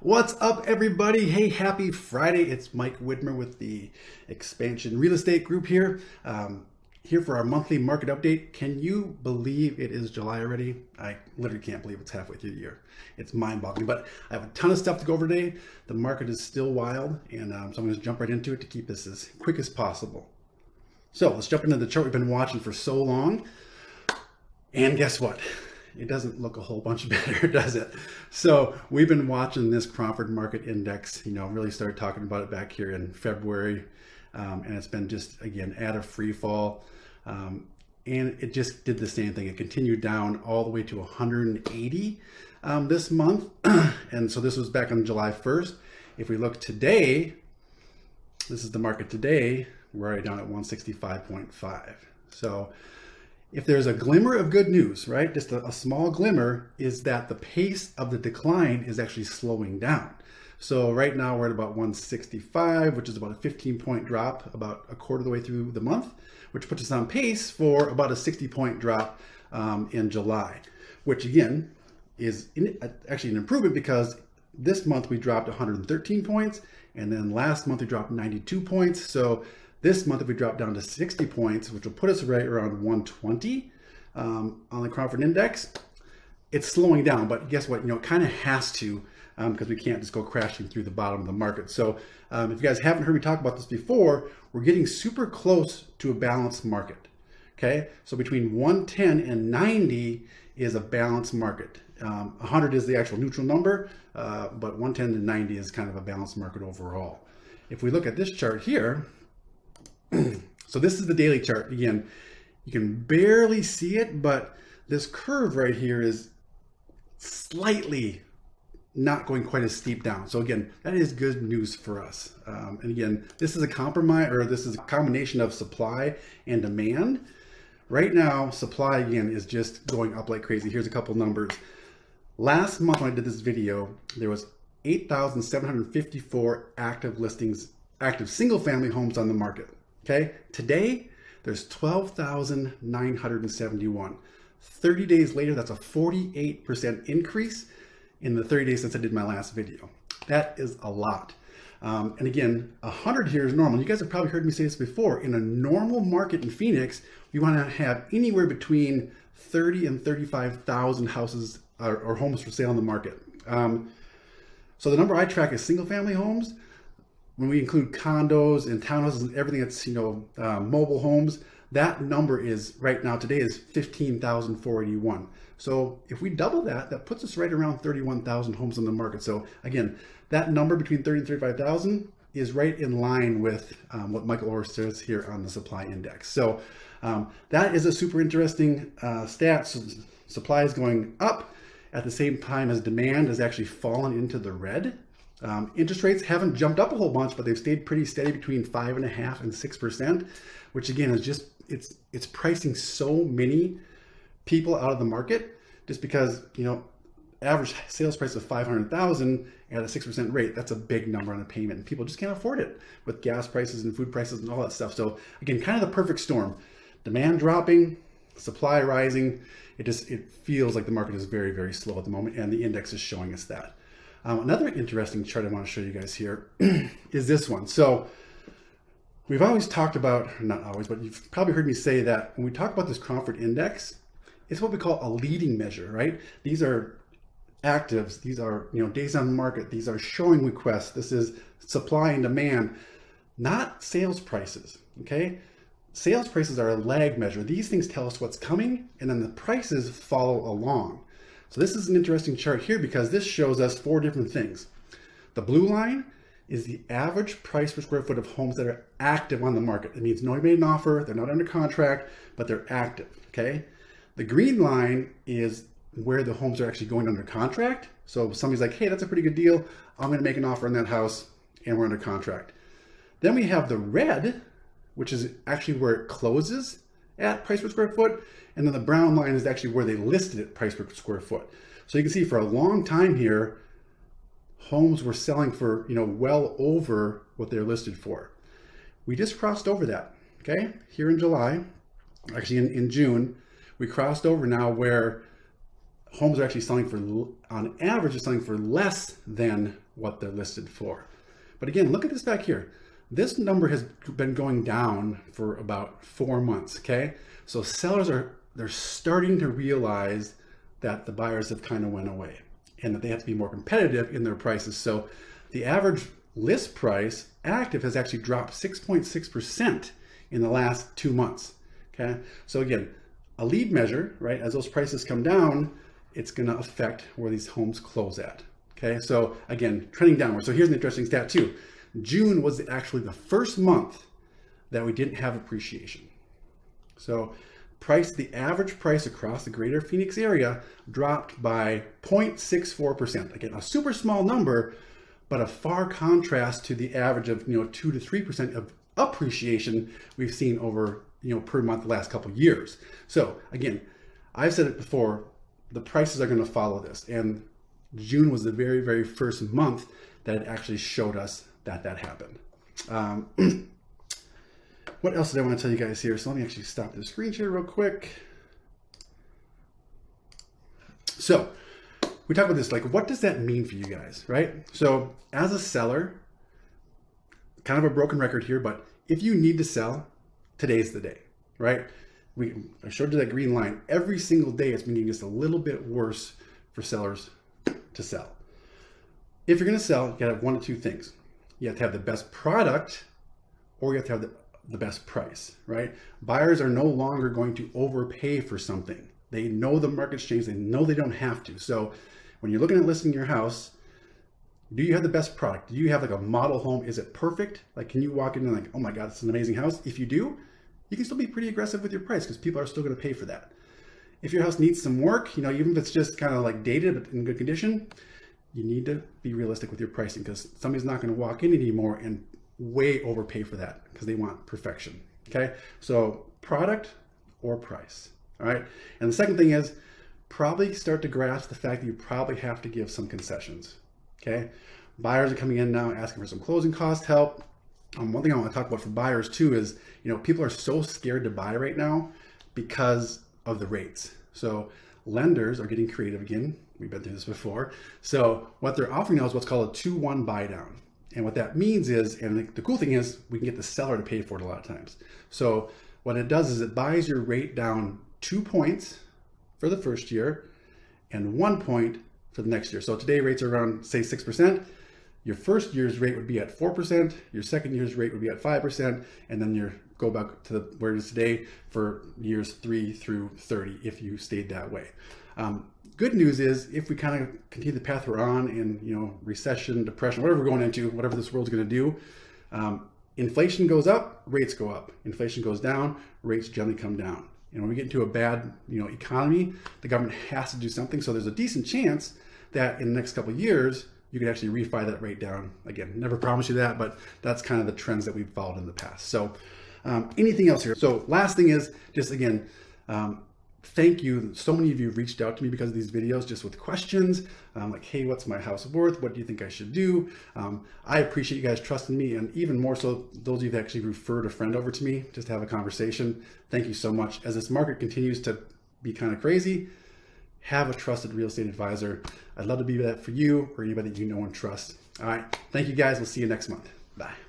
What's up, everybody? Hey, happy Friday. It's Mike Widmer with the Expansion Real Estate Group here. Here for our monthly market update. Can you believe it is July already? I literally can't believe it's halfway through the year. It's mind-boggling, but I have a ton of stuff to go over today. The market is still wild, and so I'm going to jump right into it to keep this as quick as possible. So let's jump into the chart we've been watching for so long. And guess what? It doesn't look a whole bunch better, does it? So we've been watching this Cromford Market Index, really started talking about it back here in February. And it's been just, again, at a free fall. And it just did the same thing. It continued down all the way to 180 this month. And so this was back on July 1st. If we look today, this is the market today, we're already down at 165.5. So if there's a glimmer of good news, right, just a small glimmer, is that the pace of the decline is actually slowing down. So right now we're at about 165, which is about a 15-point drop about a quarter of the way through the month, which puts us on pace for about a 60-point drop in July, which again is actually an improvement because this month we dropped 113 points, and then last month we dropped 92 points. So this month, if we drop down to 60 points, which will put us right around 120 on the Cromford Index, it's slowing down. But guess what? It kind of has to because we can't just go crashing through the bottom of the market. So if you guys haven't heard me talk about this before, we're getting super close to a balanced market. Okay, so between 110 and 90 is a balanced market. 100 is the actual neutral number, but 110 to 90 is kind of a balanced market overall. If we look at this chart here, so this is the daily chart. Again, you can barely see it, but this curve right here is slightly not going quite as steep down. So again, that is good news for us. And again, this is a compromise, or this is a combination of supply and demand. Right now, supply again is just going up like crazy. Here's a couple numbers. Last month when I did this video, there was 8,754 active listings, active single family homes on the market. Okay, today there's 12,971. 30 days later, that's a 48% increase in the 30 days since I did my last video. That is a lot. And again, 100 here is normal. You guys have probably heard me say this before. In a normal market in Phoenix, we want to have anywhere between 30 and 35,000 houses or homes for sale on the market. So the number I track is single family homes. When we include condos and townhouses and everything that's, mobile homes, that number is right now today is 15,481. So if we double that, that puts us right around 31,000 homes on the market. So again, that number between 30 and 35,000 is right in line with what Michael Orr says here on the supply index. So that is a super interesting stat. So supply is going up at the same time as demand has actually fallen into the red. Interest rates haven't jumped up a whole bunch, but they've stayed pretty steady between 5.5% and 6%, which again is just, it's pricing so many people out of the market just because, average sales price of 500,000 at a 6% rate, that's a big number on a payment, and people just can't afford it with gas prices and food prices and all that stuff. So again, kind of the perfect storm. Demand dropping, supply rising. It feels like the market is very, very slow at the moment, and the index is showing us that. Another interesting chart I want to show you guys here is this one. So we've always talked about, not always, but you've probably heard me say that when we talk about this Cromford Index, it's what we call a leading measure, right? These are actives, these are days on the market, these are showing requests, this is supply and demand, not sales prices, okay? Sales prices are a lag measure. These things tell us what's coming, and then the prices follow along. So this is an interesting chart here because this shows us 4 different things. The blue line is the average price per square foot of homes that are active on the market. It means nobody made an offer, they're not under contract, but they're active, okay? The green line is where the homes are actually going under contract. So somebody's like, hey, that's a pretty good deal. I'm gonna make an offer on that house, and we're under contract. Then we have the red, which is actually where it closes at price per square foot. And then the brown line is actually where they listed it price per square foot. So you can see for a long time here, homes were selling for, well over what they're listed for. We just crossed over that, okay? Here in July, actually in June, we crossed over now where homes are actually selling for, on average, are selling for less than what they're listed for. But again, look at this back here. This number has been going down for about 4 months, okay? So sellers they're starting to realize that the buyers have kind of went away and that they have to be more competitive in their prices. So the average list price active has actually dropped 6.6% in the last 2 months, okay? So again, a lead measure, right? As those prices come down, it's gonna affect where these homes close at, okay? So again, trending downward. So here's an interesting stat too. June was actually the first month that we didn't have appreciation. So the average price across the greater Phoenix area dropped by 0.64%. Again, a super small number, but a far contrast to the average of 2 to 3% of appreciation we've seen over per month the last couple of years. So again, I've said it before, the prices are going to follow this, and June was the very, very first month that it actually showed us that happened. What else did I want to tell you guys here? So let me actually stop the screen share real quick. So we talk about this, like, what does that mean for you guys, right? So as a seller, kind of a broken record here, but if you need to sell, today's the day, right? I showed you that green line. Every single day it's been getting just a little bit worse for sellers to sell. If you're going to sell, you got to have one of two things. You have to have the best product, or you have to have the best price, right? Buyers are no longer going to overpay for something. They know the market's changed. They know they don't have to. So when you're looking at listing your house, do you have the best product? Do you have like a model home? Is it perfect? Like, can you walk in and like, oh my God, it's an amazing house? If you do, you can still be pretty aggressive with your price because people are still going to pay for that. If your house needs some work, even if it's just kind of like dated but in good condition, you need to be realistic with your pricing because somebody's not going to walk in anymore and way overpay for that because they want perfection. Okay, so product or price. All right, and the second thing is probably start to grasp the fact that you probably have to give some concessions. Okay, buyers are coming in now asking for some closing cost help. One thing I want to talk about for buyers too is people are so scared to buy right now because of the rates. So lenders are getting creative again. We've been through this before. So what they're offering now is what's called a 2-1 buy down. And what that means is, and the cool thing is, we can get the seller to pay for it a lot of times. So what it does is it buys your rate down 2 points for the first year and 1 point for the next year. So today rates are around, say, 6%. Your first year's rate would be at 4%. Your second year's rate would be at 5%. And then you go back to where it is today for years 3 through 30 if you stayed that way. Good news is if we kind of continue the path we're on in recession, depression, whatever we're going into, whatever this world's going to do, inflation goes up, rates go up. Inflation goes down, rates generally come down. And when we get into a bad economy, the government has to do something. So there's a decent chance that in the next couple of years, you could actually refi that rate down. Again, never promise you that, but that's kind of the trends that we've followed in the past. So anything else here? So last thing is just, again, thank you. So many of you have reached out to me because of these videos, just with questions like, hey, what's my house worth? What do you think I should do? I appreciate you guys trusting me, and even more so, those of you that actually referred a friend over to me just to have a conversation. Thank you so much. As this market continues to be kind of crazy, have a trusted real estate advisor. I'd love to be that for you or anybody that you know and trust. All right. Thank you guys. We'll see you next month. Bye.